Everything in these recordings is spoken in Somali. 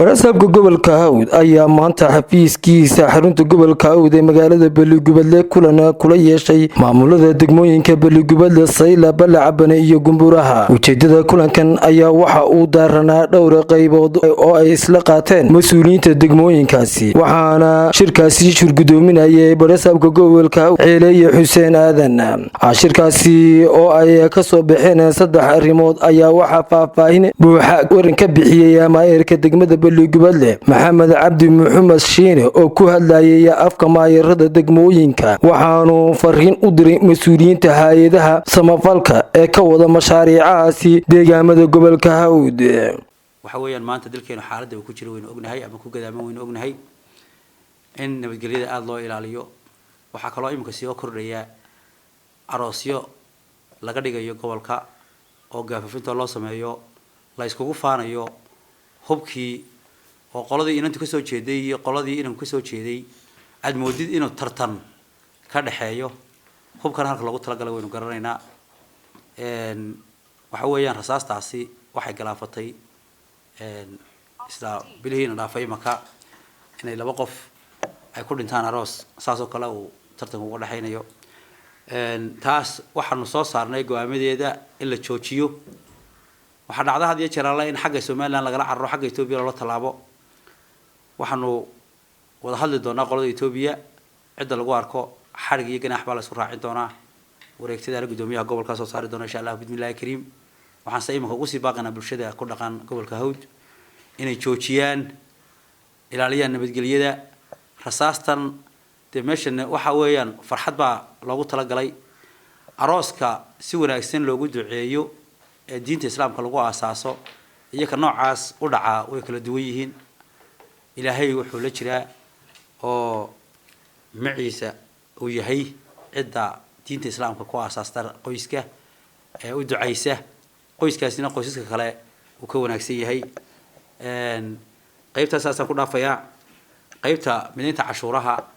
Warasaabka gobolka Hawd ayaa maanta xafiiskiisa xarunta gobolka Hawd ee magaalada Beligubadle kula yeeshay maamulada degmooyinka Beligubadle, Sayla, Balacabane iyo Gumburaha. Ujeedada kulankan ayaa waxa uu daaranaa dhowr qaybood oo ay isla qaateen mas'uuliyiinta degmooyinkaasi, waxaana shirkaasi shirgudoominayay warasaabka gobolka Hawd Ceeleeye Xuseen Aadan. Shirkaasi oo ay ka soo baxeen saddex arrimood ayaa waxa faahfaahin buuxa waran ka bixiyay maayirka degmada Beligubadle Maxamed Cabdi Maxamed Shiine oo ku hadlayay afka maayirada degmooyinka, waxaanu fariin u diray mas'uuliyiinta hay'adaha samafalka ee ka wada mashaariicaasi deegaamada gobolka Hawd. waxa weeyaan maanta dalkeenu xaaladda uu ku jiro waynu ognahay ama ku gadaaman waynu ognahay in nabadgelyada aad loo ilaaliyo. waxa kaloo imika sii kordhaya aroosyo laga dhigayo gobolka oo gaafafinta loo sameeyo la iskugu faanayo hubkii oo qoladii inantu ka soo jeeday iyo qoladii inanku ka soo jeeday aad moodid inuu tartan ka dhaxeeyo hubkan halka lagu tala galay waynu garanaynaa. waxa weeyaan rasaastaasi waxay galaafatay isla bilihiina dhaafay maka inay laba qof ay ku dhintaan aroos saasoo kale uu tartan uga dhaxaynayo. taas waxaanu soo saarnay go'aamadeeda in la joojiyo. waxa dhacda had iyo jeer in xagga Soomaaliland lagala carro xagga Itoobiya loo talaabo. waxaanu wada hadli doonaa qolada Itoobiya cid lagu arko xarig iyo ganaax baa la isku raacin doonaa. wareegtada gudoomiyaha gobolka soo saari doona insha Allah bismillaah kariim. waxaan sayimka ugu sii baaqanaa bulshada ku dhaqan gobolka Hawd inay joojiyaan ilaaliyaan nabadgelyada. rasaastan meeshan waxa weeyaan farxad baa loogu tala galay arooska si wanaagsan loogu duceeyo ee diinta islaamka lagu aasaaso iyo ka noocaas u dhaca way kala duwan yihiin. ilaahay wuxuu la jiraa oo maciisa uu yahay cidda diinta islaamka ku aasaasta qoyska ee u ducaysa qoyskaasina qoysaska kale uu ka wanaagsan yahay. qaybtaas aasaan ku dhaafayaa qaybta mideynta cashuuraha.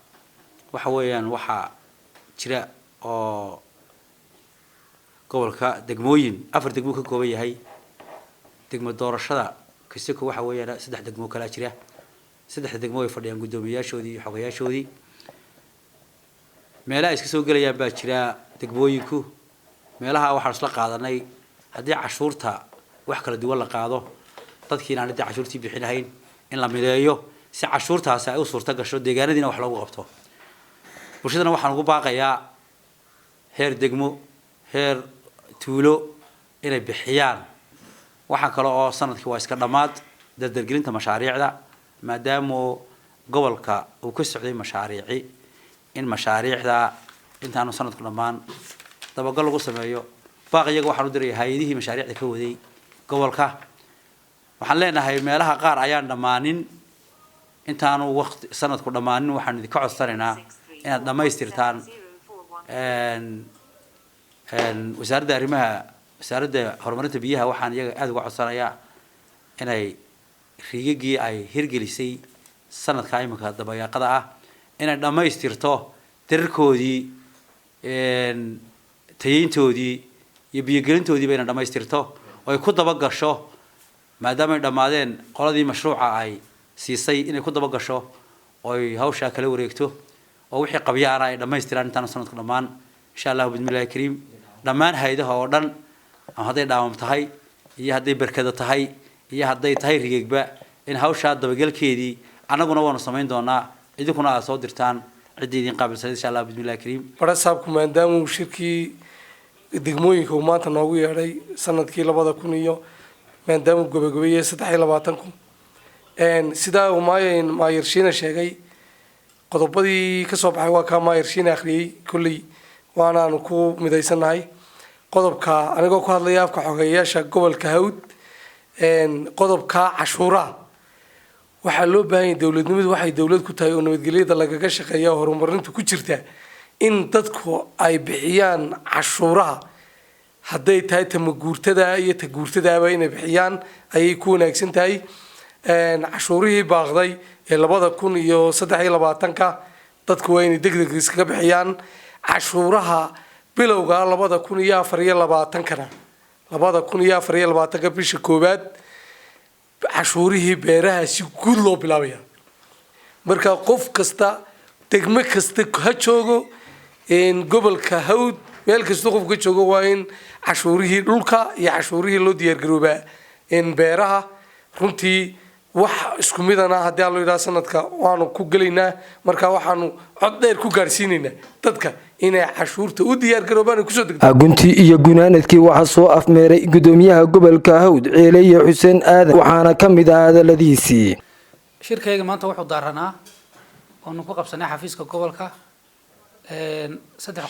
waxa weeyaan waxa jira oo gobolka degmooyin afar degmo ka kooban yahay. degmo doorashada kasiko waxa weeyaan saddex degmo kala jira. saddex degmo ay fadhiyaan gudoomiyaashoodii iyo xogayaashoodii. meelaha iska soo galayaan baa jira degmooyinku. meelaha waxaan isla qaadanay haddii cashuurta wax kala duwan la qaado dadkiina aan cashuurtii bixinahayn in la mideeyo si cashuurtaas ay u suurta gasho deegaanadiina wax lagu qabto. bulshadana waxaan ugu baaqayaa heer degmo heer tuulo inay bixiyaan. waxa kale oo sanadkii waa iska dhamaad dardargelinta mashaariicda maadaama gobolka uu ka socday mashaariici in mashaariicda intaanu sanadku dhamaan dabagal lagu sameeyo. baaqiyaga waxaan u diray hay'adihii mashaariicda ka waday gobolka. waxaan leenahay meelaha qaar ayaan dhamaanin intaanu waqti sanadku dhamaanin waxaan idin ka codsanaynaa inaad dhamaystirtaan wasaaradda horumarinta biyaha. waxaan iyaga aad uga codsanayaa inay riigagii ay hirgelisay sanadka imika dabayaaqada ah inay dhamaystirto tirkoodii tayeyntoodii iyo biyogelintoodiiba inay dhamaystirto oo ay ku daba gasho maadaama ay dhamaadeen qoladii mashruuca ay siisay inay ku daba gasho oo ay hawsha kala wareegto oo wixii qabyaana ay dhamaystiraan intaan sanadku dhamaan insha Allah bismillaah kariim. dhamaan hay'adaha oo dhan hadday dhaawam tahay iyo hadday barkada tahay iyo hadday tahay rigeegba in hawsha dabagalkeedii anaguna waanu samayn doonaa idinkuna aad soo dirtaan cidii idin qaabilsan insha Allah bismillaah kariim. warasaabku maadaama uu shirkii degmooyinka uu maanta noogu yeedhay sanadkii 2000 iyo maadaama uu gabagabeeyay 23 sidaa uu maayir Shiine sheegay qodobadii ka soo baxay waa ka maayir Shiine akhriyay kulli waanaanu ku midaysanahay. qodobka anigoo ku hadlaya afka xogeyaasha gobolka Hawd qodobka cashuuraha waxa loo baahan yahay dawladnimadu waxay dawlad ku tahay oo nabadgelyada lagaga shaqeeyo horumarinta ku jirta in dadku ay bixiyaan cashuuraha hadday tahay tamaguurtada iyo taguurtadaaba inay bixiyaan ayay ku wanaagsan tahay. cashuurihii baaqday ee 2023 dadku waa inay degdeg iskaga bixiyaan. cashuuraha bilowga 2024 kana 2024 bisha koobaad cashuurihii beeraha si guud loo bilaabaya marka qof kasta degmo kasta ha joogo gobolka hawd meel kasta qof ka joogo waa in cashuurihii dhulka iyo cashuurihii loo diyaar garoobaa beeraha runtii wax isku midana haddii aan loo yidhaha sanadka waanu ku gelaynaa marka waxaanu cod dheer ku gaarsiinaynaa dadka inay cashuurta u diyaar garoobaan kusoo degto guntii iyo gunaanadkii waxaa soo afmeeray gudoomiyaha gobolka hawd ceeleeye xuseen aadan waxaana ka mid ah hadaladiisii shirkayga maanta wuxuu daaranaa oonu ku qabsanay xafiiska gobolka 3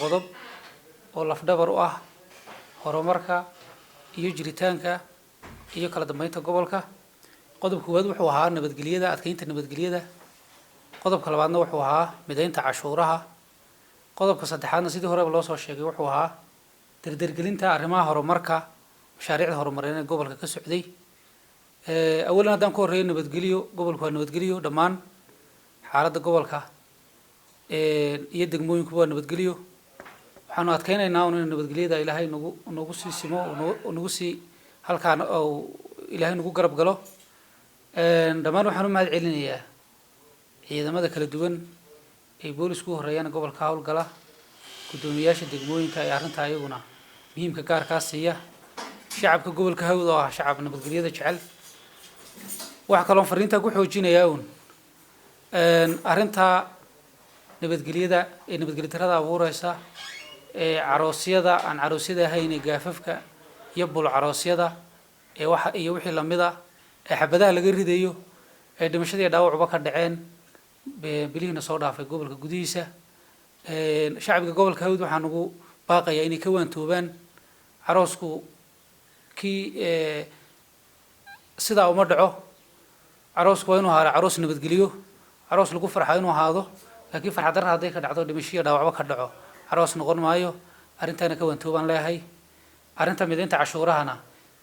qodob oo lafdhabar u ah horumarka iyo jiritaanka iyo kala dambeynta gobolka qodobka koowaad wuxuu ahaa nabadgelyada adkeynta nabadgelyada qodobka labaadna wuxuu ahaa mideynta cashuuraha qodobka saddexaadna sidii hore loo soo sheegay wuxuu ahaa dardargelinta arrimaha horumarka mashaariicda horumarineed ee gobolka ka socday awalan haddaan ku horeeyo nabadgelyo gobolku waa nabadgelyo dhammaan xaaladda gobolka iyo degmooyinku waa nabadgelyo waxaanu adkeynaynaa in nabadgelyada ilaahay nagu sii simo nagu sii halkaan oo ilaahay nagu garab galo dhammaan waxaan u mahad celinayaa ciidamada kala duwan ee boolisku horeeyaan gobolka hawlgala gudoomiyaasha degmooyinka ee arrinta ayaguna muhiimka gaarkaa siiya shacabka gobolka hawd oo ah shacab nabadgelyada jecel waxa kale oo fariinta ku xoojinayaa arrinta nabadgelyada ee nabadgelyo darrada abuuraysa ee caroosyada aan caroosyada ahayn ee gaafafka iyo bul caroosyada ee waxa iyo wixii lamid ah ee xabadaha laga ridayo ee dhimashadii dhaawacba ka dhaceen bilihiina soo dhaafay gobolka gudihiisa shacabka gobolka hawd waxaan ugu baaqayaa inay ka waantoobaan caroosku kii sidaa uma dhaco caroosku waa inuu ahaado caroos nabadgelyo caroos lagu farxo inuu ahaado laakiin farxad darra hadday ka dhacdo dhimashiyo dhaawacba ka dhaco caroos noqon maayo arrintaana ka waantoobaan leeyahay arrinta mideynta cashuurahana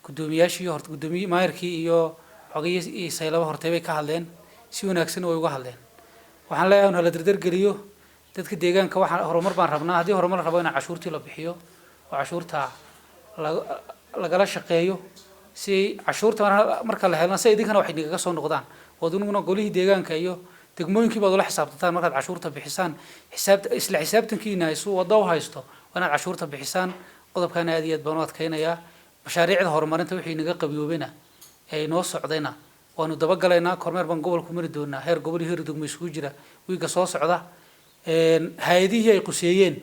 gudoomiyaashii horta gudoomiye maayarkii iyo xogayii saylaba hortay bay ka hadleen si wanaagsan way uga hadleen waxaan leeyahay in la dardargeliyo dadka deegaanka waxaan horumar baan rabnaa haddii horumar rabo in cashuurtii la bixiyo oo cashuurta lagala shaqeeyo si cashuurta marka la helna si idinkana wax idinkaga soo noqdaan wadunuguna golihii deegaanka iyo degmooyinkii baad ula xisaabtantaan markaad cashuurta bixisaan isla xisaabtankiina isu wada u haysto waa inaad cashuurta bixisaan qodobkan aad iyo aad baan u adkeynayaa mashaariicda horumarinta wixii naga qabiyoobina ee inoo socdayna waanu dabagalaynaa kormeer baan gobolku mari doonaa heer gobol iyo heer degmo isugu jira wiiga soo socda hay-adihii ay quseeyeen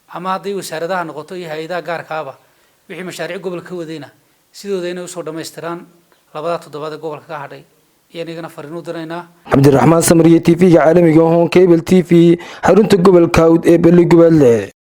ama hadday wasaaradaha noqoto iyo hay-adaha gaarkaaba wixii mashaariic gobolka ka wadayna sidooda inay usoo dhammaystiraan 2 toddobaad ee gobolka ka hadhay iyo nigana fariin u diraynaa cabdiraxmaan samariye TV-ga caalamiga Home Cable TV xarunta gobolka Hawd ee Beligubadle.